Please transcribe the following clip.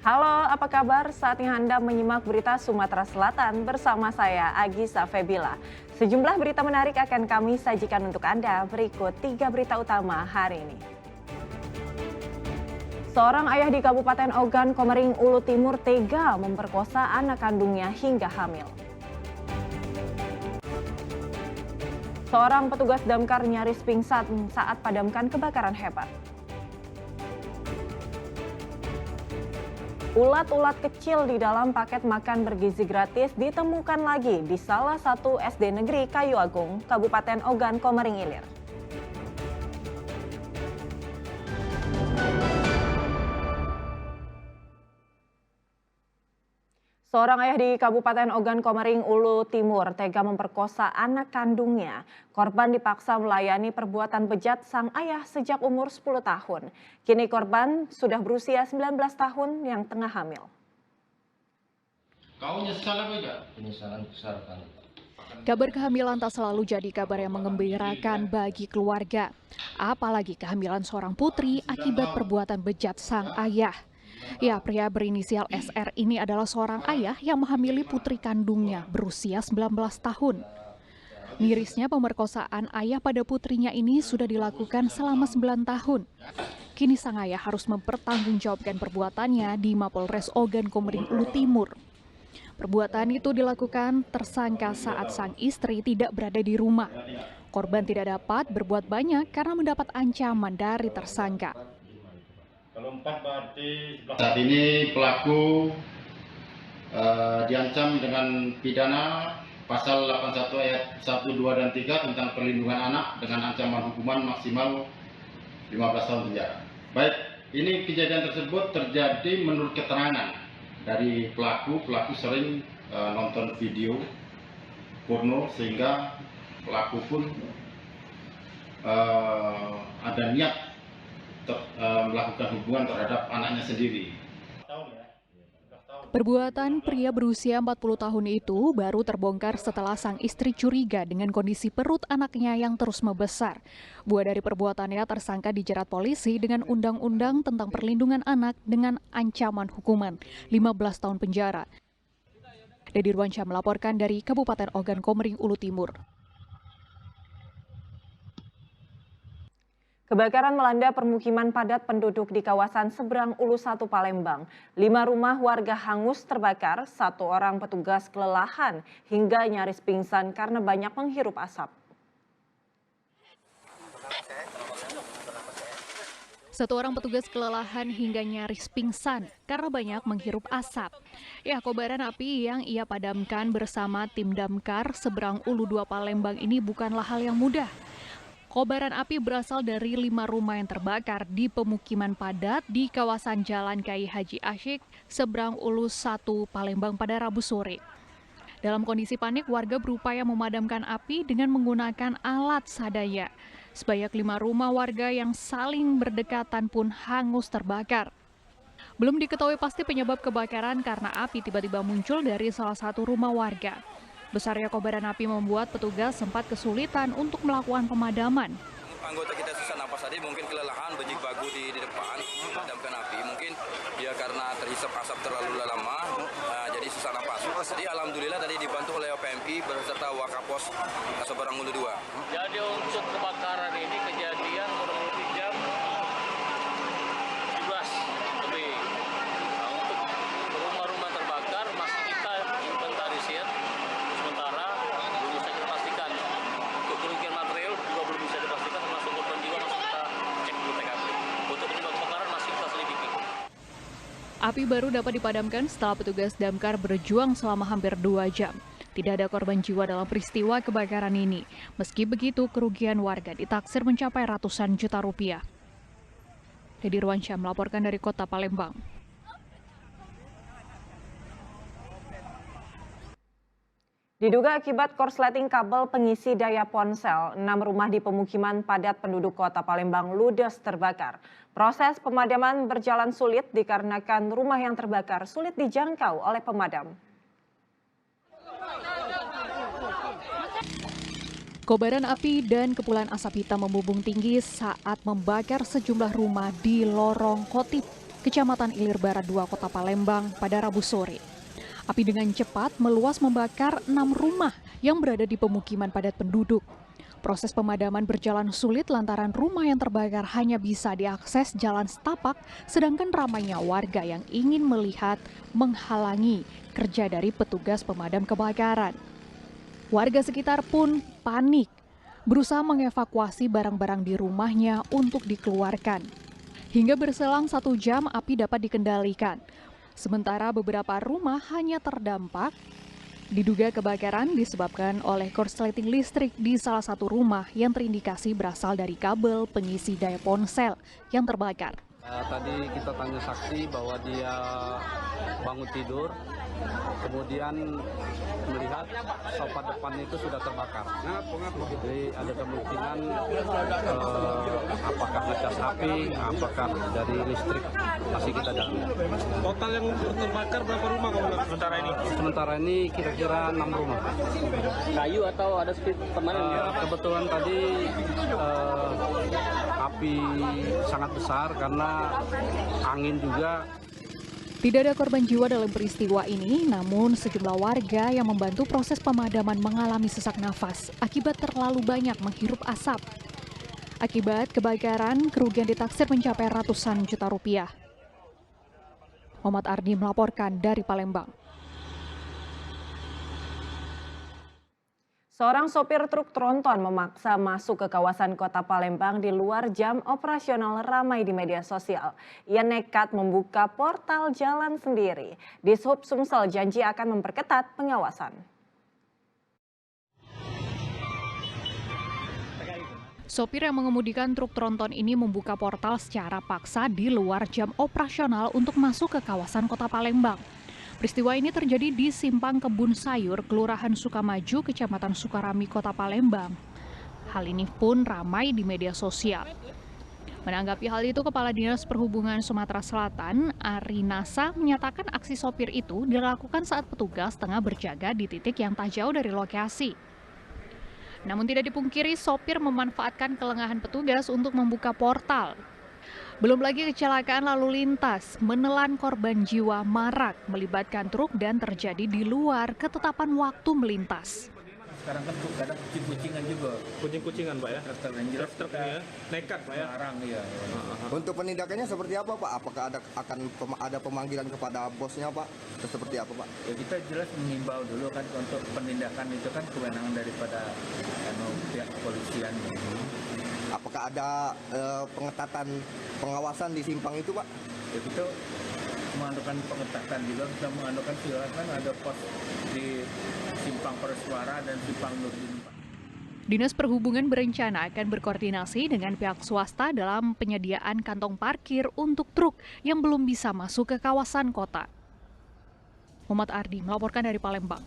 Halo, apa kabar? Saatnya Anda menyimak berita Sumatera Selatan bersama saya, Agisa Febila. Sejumlah berita menarik akan kami sajikan untuk Anda. Berikut 3 berita utama hari ini. Seorang ayah di Kabupaten Ogan, Komering Ulu Timur tega memperkosa anak kandungnya hingga hamil. Seorang petugas damkar nyaris pingsan saat padamkan kebakaran hebat. Ulat-ulat kecil di dalam paket makan bergizi gratis ditemukan lagi di salah satu SD negeri Kayu Agung, Kabupaten Ogan, Komering Ilir. Seorang ayah di Kabupaten Ogan, Komering Ulu Timur tega memperkosa anak kandungnya. Korban dipaksa melayani perbuatan bejat sang ayah sejak umur 10 tahun. Kini korban sudah berusia 19 tahun yang tengah hamil. Kau nyesal apa enggak? Penyesalan besar kan. Kabar kehamilan tak selalu jadi kabar yang mengembirakan bagi keluarga. Apalagi kehamilan seorang putri akibat perbuatan bejat sang ayah. Ya, pria berinisial SR ini adalah seorang ayah yang menghamili putri kandungnya berusia 19 tahun. Mirisnya pemerkosaan ayah pada putrinya ini sudah dilakukan selama 9 tahun. Kini sang ayah harus mempertanggungjawabkan perbuatannya di Mapolres Ogan Komering Ulu Timur. Perbuatan itu dilakukan tersangka saat sang istri tidak berada di rumah. Korban tidak dapat berbuat banyak karena mendapat ancaman dari tersangka. Saat ini pelaku diancam dengan pidana pasal 81 ayat 1, 2, dan 3 tentang perlindungan anak dengan ancaman hukuman maksimal 15 tahun penjara. Baik, ini kejadian tersebut terjadi menurut keterangan dari pelaku sering nonton video porno sehingga pelaku pun ada niat melakukan hubungan terhadap anaknya sendiri. Perbuatan pria berusia 40 tahun itu baru terbongkar setelah sang istri curiga dengan kondisi perut anaknya yang terus membesar. Buah dari perbuatannya, tersangka dijerat polisi dengan Undang-Undang tentang Perlindungan Anak dengan ancaman hukuman 15 tahun penjara. Dedi Ruansyah melaporkan dari Kabupaten Ogan Komering Ulu Timur. Kebakaran melanda permukiman padat penduduk di kawasan seberang Ulu 1 Palembang. 5 rumah warga hangus terbakar, 1 orang petugas kelelahan hingga nyaris pingsan karena banyak menghirup asap. 1 orang petugas kelelahan hingga nyaris pingsan karena banyak menghirup asap. Ya, kobaran api yang ia padamkan bersama tim damkar seberang Ulu 2 Palembang ini bukanlah hal yang mudah. Kobaran api berasal dari 5 rumah yang terbakar di pemukiman padat di kawasan Jalan Kyai Haji Asyik, seberang Ulu 1 Palembang pada Rabu sore. Dalam kondisi panik, warga berupaya memadamkan api dengan menggunakan alat seadanya. Sebanyak 5 rumah warga yang saling berdekatan pun hangus terbakar. Belum diketahui pasti penyebab kebakaran karena api tiba-tiba muncul dari salah satu rumah warga. Besarnya kobaran api membuat petugas sempat kesulitan untuk melakukan pemadaman. Anggota kita susah napas tadi, mungkin kelelahan, berjibaku di depan, memadamkan api. Mungkin ya karena terhisap asap terlalu lama, jadi susah napas. Jadi alhamdulillah tadi dibantu oleh PMI beserta Wakapos Seberang Ulu 2. Jadi untuk kebakaran ini kejadian kurang lebih jam 17 lebih. Nah, untuk rumah-rumah terbakar masih kita inventarisir. Sementara belum bisa kita pastikan. Untuk kerugian material juga belum bisa dipastikan, termasuk korban jiwa masih kita cek di TKP. Untuk penyebab kebakaran masih kita selidiki. Api baru dapat dipadamkan setelah petugas damkar berjuang selama hampir 2 jam. Tidak ada korban jiwa dalam peristiwa kebakaran ini. Meski begitu, kerugian warga ditaksir mencapai ratusan juta rupiah. Dedi Ruansyah melaporkan dari Kota Palembang. Diduga akibat korsleting kabel pengisi daya ponsel, 6 rumah di pemukiman padat penduduk Kota Palembang ludes terbakar. Proses pemadaman berjalan sulit dikarenakan rumah yang terbakar sulit dijangkau oleh pemadam. Kobaran api dan kepulan asap hitam membumbung tinggi saat membakar sejumlah rumah di Lorong Khotib, Kecamatan Ilir Barat 2, Kota Palembang pada Rabu sore. Api dengan cepat meluas membakar 6 rumah yang berada di pemukiman padat penduduk. Proses pemadaman berjalan sulit lantaran rumah yang terbakar hanya bisa diakses jalan setapak, sedangkan ramainya warga yang ingin melihat menghalangi kerja dari petugas pemadam kebakaran. Warga sekitar pun panik, berusaha mengevakuasi barang-barang di rumahnya untuk dikeluarkan. Hingga berselang 1 jam api dapat dikendalikan. Sementara beberapa rumah hanya terdampak. Diduga kebakaran disebabkan oleh korsleting listrik di salah satu rumah yang terindikasi berasal dari kabel pengisi daya ponsel yang terbakar. Tadi kita tanya saksi bahwa dia bangun tidur, kemudian melihat sofa depan itu sudah terbakar. Jadi ada kemungkinan apakah ngecas api, apakah dari listrik, masih kita dalami. Total yang terbakar berapa rumah sementara ini? Sementara ini kira-kira 6 rumah. Kayu atau ada permanen? Kebetulan tadi api sangat besar karena angin juga. Tidak ada korban jiwa dalam peristiwa ini, namun sejumlah warga yang membantu proses pemadaman mengalami sesak nafas akibat terlalu banyak menghirup asap. Akibat kebakaran, kerugian ditaksir mencapai ratusan juta rupiah. Muhammad Ardi melaporkan dari Palembang. Seorang sopir truk tronton memaksa masuk ke kawasan kota Palembang di luar jam operasional ramai di media sosial. Ia nekat membuka portal jalan sendiri. Dishub Sumsel janji akan memperketat pengawasan. Sopir yang mengemudikan truk tronton ini membuka portal secara paksa di luar jam operasional untuk masuk ke kawasan kota Palembang. Peristiwa ini terjadi di Simpang Kebun Sayur, Kelurahan Sukamaju, Kecamatan Sukarami, Kota Palembang. Hal ini pun ramai di media sosial. Menanggapi hal itu, Kepala Dinas Perhubungan Sumatera Selatan, Ari Nasa, menyatakan aksi sopir itu dilakukan saat petugas tengah berjaga di titik yang tak jauh dari lokasi. Namun tidak dipungkiri, sopir memanfaatkan kelengahan petugas untuk membuka portal. Belum lagi kecelakaan lalu lintas menelan korban jiwa marak melibatkan truk dan terjadi di luar ketetapan waktu melintas. Sekarang kan kadang kucing-kucingan juga. Kucing-kucingan, Pak ya? Truk ya? Nekat, Pak ya? Larang, ya. Untuk penindakannya seperti apa, Pak? Apakah akan ada pemanggilan kepada bosnya, Pak? Atau seperti apa, Pak? Ya kita jelas mengimbau dulu kan untuk penindakan itu kan kewenangan daripada pihak kepolisian. Apakah ada pengetatan pengawasan di simpang itu, Pak? Ya kita mengandalkan pengetatan juga, kita mengandalkan silakan ada pos di Simpang Persuara dan Simpang Nurdin, Pak. Dinas Perhubungan berencana akan berkoordinasi dengan pihak swasta dalam penyediaan kantong parkir untuk truk yang belum bisa masuk ke kawasan kota. Muhammad Ardi melaporkan dari Palembang.